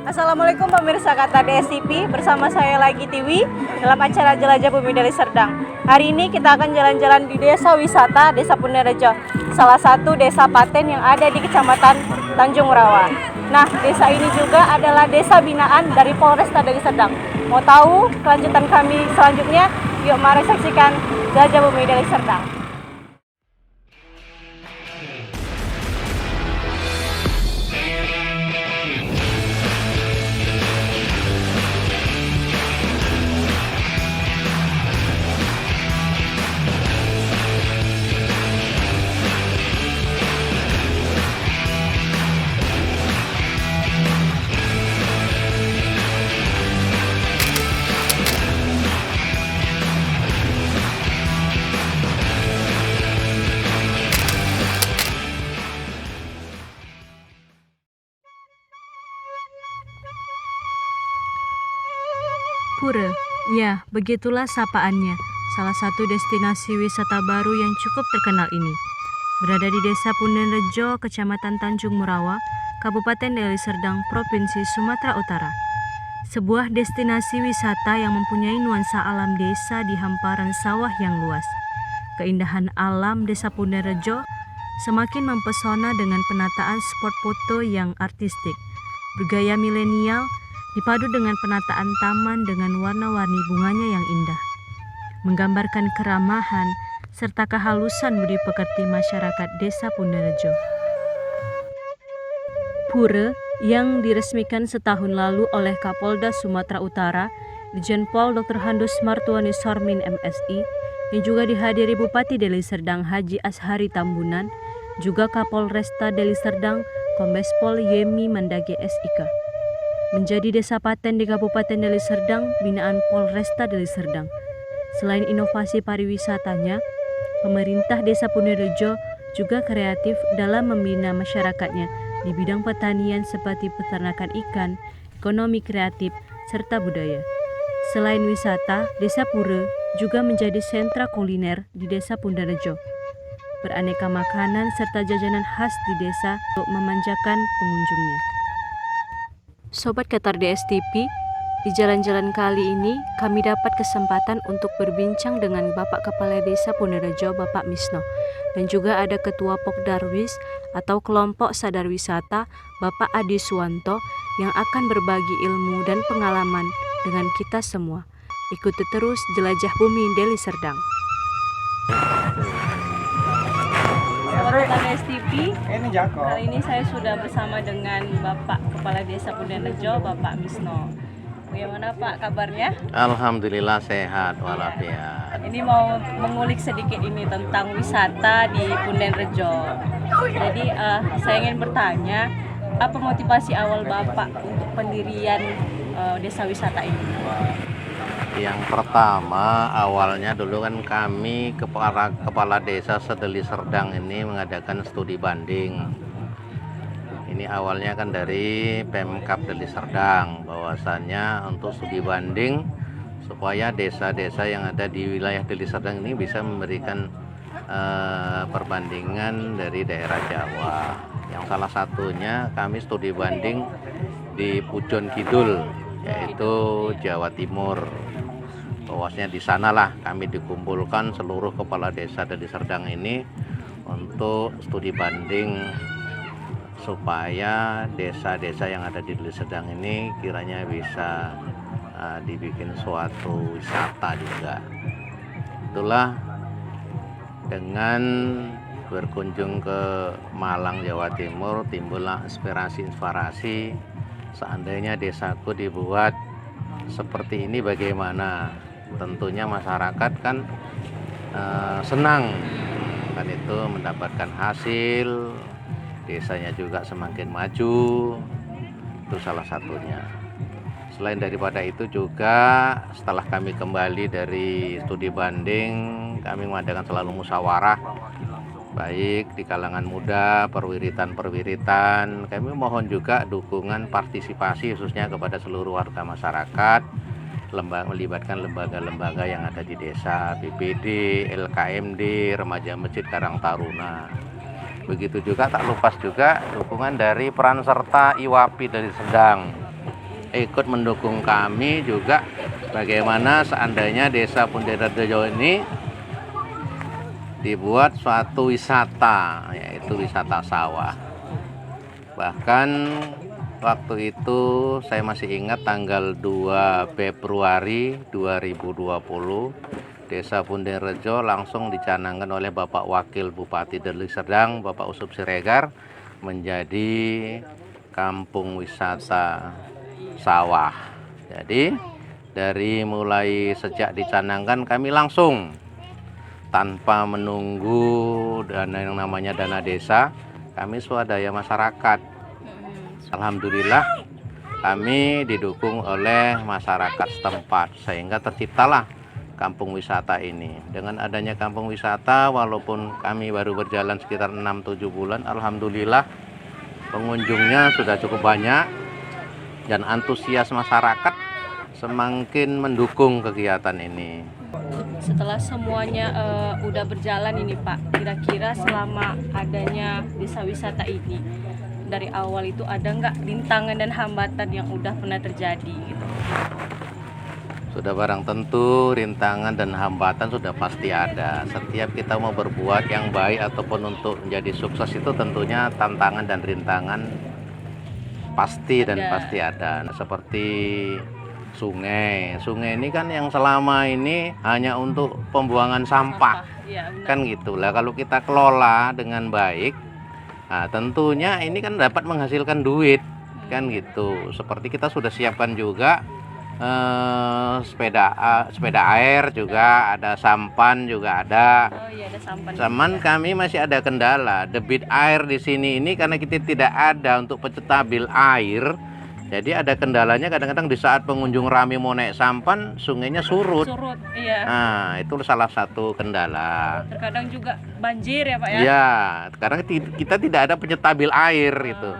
Assalamualaikum pemirsa Kata DSTV, bersama saya lagi Tiwi dalam acara Jelajah Bumi Deli Serdang. Hari ini kita akan jalan-jalan di desa wisata Desa Pundarejo, salah satu desa paten yang ada di Kecamatan Tanjung Rawa. Nah, desa ini juga adalah desa binaan dari Polresta Deli Serdang. Mau tahu kelanjutan kami selanjutnya? Yuk mari saksikan Jelajah Bumi Deli Serdang. Pura, ya begitulah sapaannya, salah satu destinasi wisata baru yang cukup terkenal ini. Berada di Desa Pundarejo, Kecamatan Tanjung Murawa, Kabupaten Deli Serdang, Provinsi Sumatera Utara. Sebuah destinasi wisata yang mempunyai nuansa alam desa di hamparan sawah yang luas. Keindahan alam Desa Pundarejo semakin mempesona dengan penataan spot foto yang artistik, bergaya milenial, dipadu dengan penataan taman dengan warna-warni bunganya yang indah, menggambarkan keramahan serta kehalusan budi pekerti masyarakat Desa Pundarejo. Pura yang diresmikan setahun lalu oleh Kapolda Sumatera Utara, Irjen Pol Dr. Handus Martuani Sormin MSI, yang juga dihadiri Bupati Deli Serdang Haji Ashari Tambunan, juga Kapolresta Deli Serdang Kombes Pol Yemi Mandage SIK. Menjadi desa paten di Kabupaten Deli Serdang binaan Polresta Deli Serdang. Selain inovasi pariwisatanya, pemerintah Desa Pundarejo juga kreatif dalam membina masyarakatnya di bidang pertanian seperti peternakan ikan, ekonomi kreatif, serta budaya. Selain wisata, Desa Pura juga menjadi sentra kuliner di Desa Pundarejo. Beraneka makanan serta jajanan khas di desa untuk memanjakan pengunjungnya. Sobat Qatar DSTV, di jalan-jalan kali ini kami dapat kesempatan untuk berbincang dengan Bapak Kepala Desa Pundarejo, Bapak Misno, dan juga ada Ketua Pokdarwis atau Kelompok Sadar Wisata, Bapak Adi Suwanto, yang akan berbagi ilmu dan pengalaman dengan kita semua. Ikuti terus Jelajah Bumi Deli Serdang. Sobat Kata DSTV, kali ini saya sudah bersama dengan Bapak Kepala Desa Pundarejo, Bapak Misno. Bagaimana Pak kabarnya? Alhamdulillah sehat walafiat. Ini mau mengulik sedikit ini tentang wisata di Pundarejo. Jadi saya ingin bertanya, apa motivasi awal Bapak untuk pendirian desa wisata ini? Yang pertama, awalnya dulu kan kami kepala desa Deli Serdang ini mengadakan studi banding. Ini awalnya kan dari Pemkab Deli Serdang, bahwasannya untuk studi banding supaya desa-desa yang ada di wilayah Deli Serdang ini bisa memberikan perbandingan dari daerah Jawa. Yang salah satunya kami studi banding di Pujon Kidul, yaitu Jawa Timur. Bahwasanya di sanalah kami dikumpulkan seluruh kepala desa Deli Serdang ini untuk studi banding supaya desa-desa yang ada di Deli Serdang ini kiranya bisa dibikin suatu wisata juga. Itulah dengan berkunjung ke Malang, Jawa Timur, timbullah inspirasi seandainya desaku dibuat seperti ini bagaimana. Tentunya masyarakat kan senang kan itu mendapatkan hasil, desanya juga semakin maju, itu salah satunya. Selain daripada itu juga setelah kami kembali dari studi banding, kami mengadakan selalu musyawarah baik di kalangan muda, perwiritan. Kami mohon juga dukungan partisipasi khususnya kepada seluruh warga masyarakat, melibatkan lembaga-lembaga yang ada di desa, BPD, LKMD, Remaja Masjid Karang Taruna. Begitu juga tak lupa juga dukungan dari peran serta IWAPI dari Serdang ikut mendukung kami juga bagaimana seandainya Desa Punderejo ini dibuat suatu wisata, yaitu wisata sawah. Bahkan waktu itu saya masih ingat tanggal 2 Februari 2020 Desa Punderejo langsung dicanangkan oleh Bapak Wakil Bupati Deli Serdang, Bapak Usup Siregar, menjadi kampung wisata sawah. Jadi dari mulai sejak dicanangkan kami langsung tanpa menunggu dana yang namanya dana desa, kami swadaya masyarakat. Alhamdulillah kami didukung oleh masyarakat setempat sehingga terciptalah kampung wisata ini. Dengan adanya kampung wisata, walaupun kami baru berjalan sekitar 6-7 bulan, alhamdulillah pengunjungnya sudah cukup banyak dan antusias masyarakat semakin mendukung kegiatan ini. Setelah semuanya udah berjalan ini Pak, kira-kira selama adanya desa wisata ini, dari awal itu ada nggak rintangan dan hambatan yang udah pernah terjadi gitu? Sudah barang tentu rintangan dan hambatan sudah pasti ada. Setiap kita mau berbuat yang baik ataupun untuk menjadi sukses itu tentunya tantangan dan rintangan pasti dan pasti ada. Seperti sungai ini kan yang selama ini hanya untuk pembuangan sampah. Ya, Kan gitulah, kalau kita kelola dengan baik, nah tentunya ini kan dapat menghasilkan duit, kan gitu. Seperti kita sudah siapkan juga sepeda air juga ada, sampan juga ada. Oh iya, ada sampan. Cuman kami masih ada kendala, debit air di sini ini karena kita tidak ada untuk penstabil air. Jadi ada kendalanya, kadang-kadang di saat pengunjung rame mau naik sampan, sungainya surut. Surut, iya. Nah, itu salah satu kendala. Terkadang juga banjir ya Pak ya? Iya, karena kita tidak ada penstabil air gitu.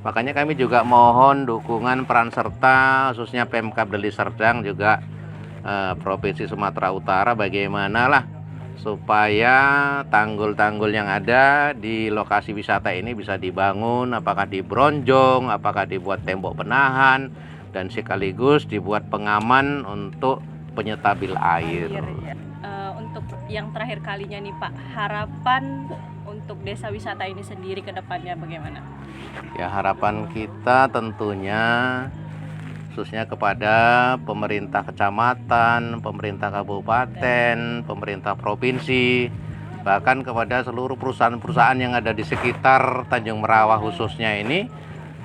Makanya kami juga mohon dukungan peran serta khususnya Pemkab Deli Serdang juga Provinsi Sumatera Utara, bagaimana lah supaya tanggul-tanggul yang ada di lokasi wisata ini bisa dibangun, apakah di bronjong, apakah dibuat tembok penahan, dan sekaligus dibuat pengaman untuk penyetabil air. Untuk yang terakhir kalinya nih Pak, harapan untuk desa wisata ini sendiri ke depannya bagaimana? Ya, harapan kita tentunya khususnya kepada pemerintah kecamatan, pemerintah kabupaten, pemerintah provinsi, bahkan kepada seluruh perusahaan-perusahaan yang ada di sekitar Tanjung Merawah khususnya ini,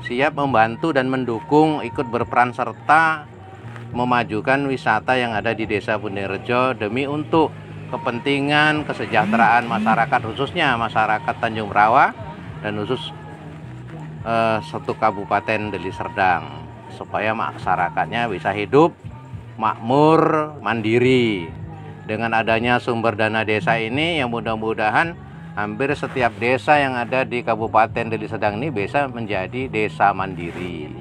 siap membantu dan mendukung, ikut berperan serta memajukan wisata yang ada di Desa Punderejo demi untuk kepentingan kesejahteraan masyarakat, khususnya masyarakat Tanjung Merawah dan khusus satu kabupaten Deli Serdang, supaya masyarakatnya bisa hidup makmur, mandiri. Dengan adanya sumber dana desa ini, yang mudah-mudahan hampir setiap desa yang ada di Kabupaten Deli Serdang ini bisa menjadi desa mandiri.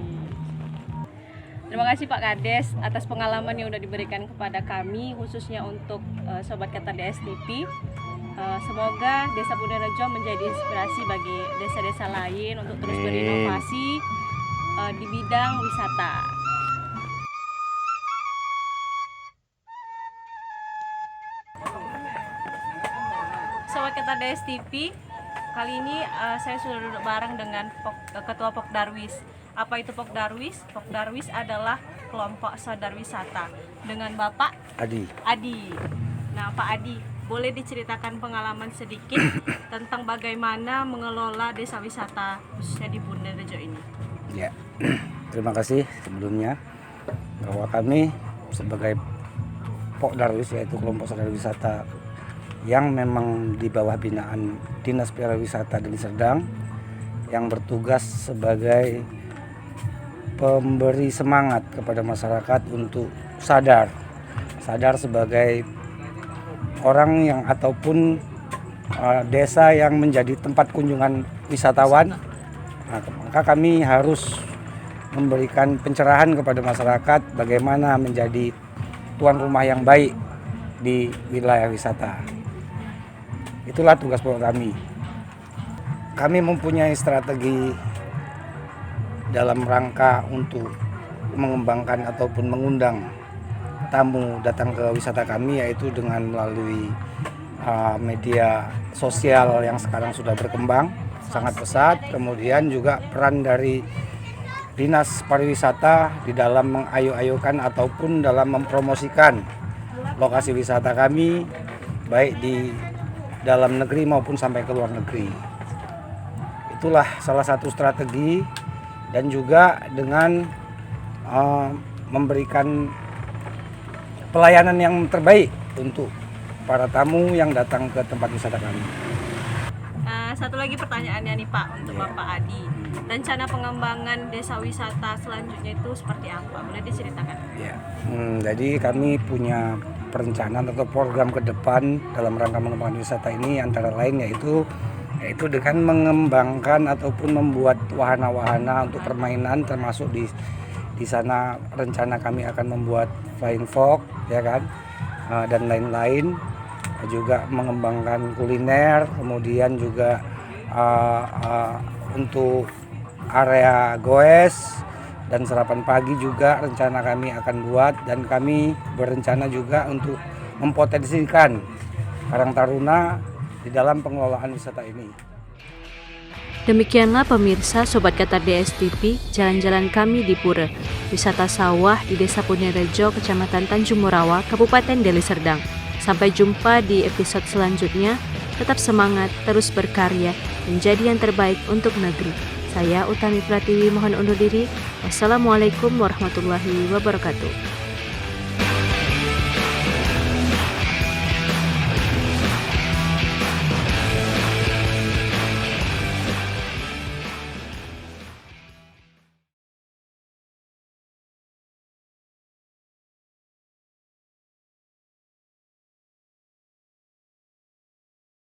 Terima kasih Pak Kades atas pengalaman yang sudah diberikan kepada kami, khususnya untuk Sobat Kata DSTV. Semoga Desa Punderejo menjadi inspirasi bagi desa-desa lain untuk terus berinovasi di bidang wisata. Sobat Kata DSTV, kali ini saya sudah duduk bareng dengan Ketua Pokdarwis. Apa itu Pokdarwis? Pokdarwis adalah kelompok sadar wisata dengan Bapak Adi. Nah, Pak Adi, boleh diceritakan pengalaman sedikit tentang bagaimana mengelola desa wisata khususnya di Punderejo ini? Ya, terima kasih sebelumnya bahwa kami sebagai Pokdarwis, yaitu kelompok sadar wisata yang memang di bawah binaan Dinas Pariwisata Deli Serdang yang bertugas sebagai pemberi semangat kepada masyarakat untuk sadar sebagai orang yang ataupun desa yang menjadi tempat kunjungan wisatawan. Nah, maka kami harus memberikan pencerahan kepada masyarakat bagaimana menjadi tuan rumah yang baik di wilayah wisata. Itulah tugas pokok kami. Kami mempunyai strategi dalam rangka untuk mengembangkan ataupun mengundang tamu datang ke wisata kami, yaitu dengan melalui media sosial yang sekarang sudah berkembang sangat pesat. Kemudian juga peran dari Dinas Pariwisata di dalam mengayu-ayukan ataupun dalam mempromosikan lokasi wisata kami baik di dalam negeri maupun sampai ke luar negeri. Itulah salah satu strategi, dan juga dengan memberikan pelayanan yang terbaik untuk para tamu yang datang ke tempat wisata kami. Satu lagi pertanyaannya nih Pak, untuk Bapak Adi. Rencana pengembangan desa wisata selanjutnya itu seperti apa? Boleh diceritakan? Ya, jadi kami punya perencanaan atau program ke depan dalam rangka mengembangkan wisata ini, antara lain yaitu dengan mengembangkan ataupun membuat wahana-wahana untuk permainan, termasuk di sana rencana kami akan membuat flying fox, ya kan, dan lain-lain. Juga mengembangkan kuliner, kemudian juga untuk area goes dan sarapan pagi juga rencana kami akan buat, dan kami berencana juga untuk mempotensikan Karang Taruna di dalam pengelolaan wisata ini. Demikianlah pemirsa Sobat Qatar DSTV, jalan-jalan kami di Pura, wisata sawah di Desa Punerejo, Kecamatan Tanjung Morawa, Kabupaten Deli Serdang. Sampai jumpa di episode selanjutnya. Tetap semangat, terus berkarya, menjadi yang terbaik untuk negeri. Saya Utami Pratiwi mohon undur diri. Wassalamualaikum warahmatullahi wabarakatuh.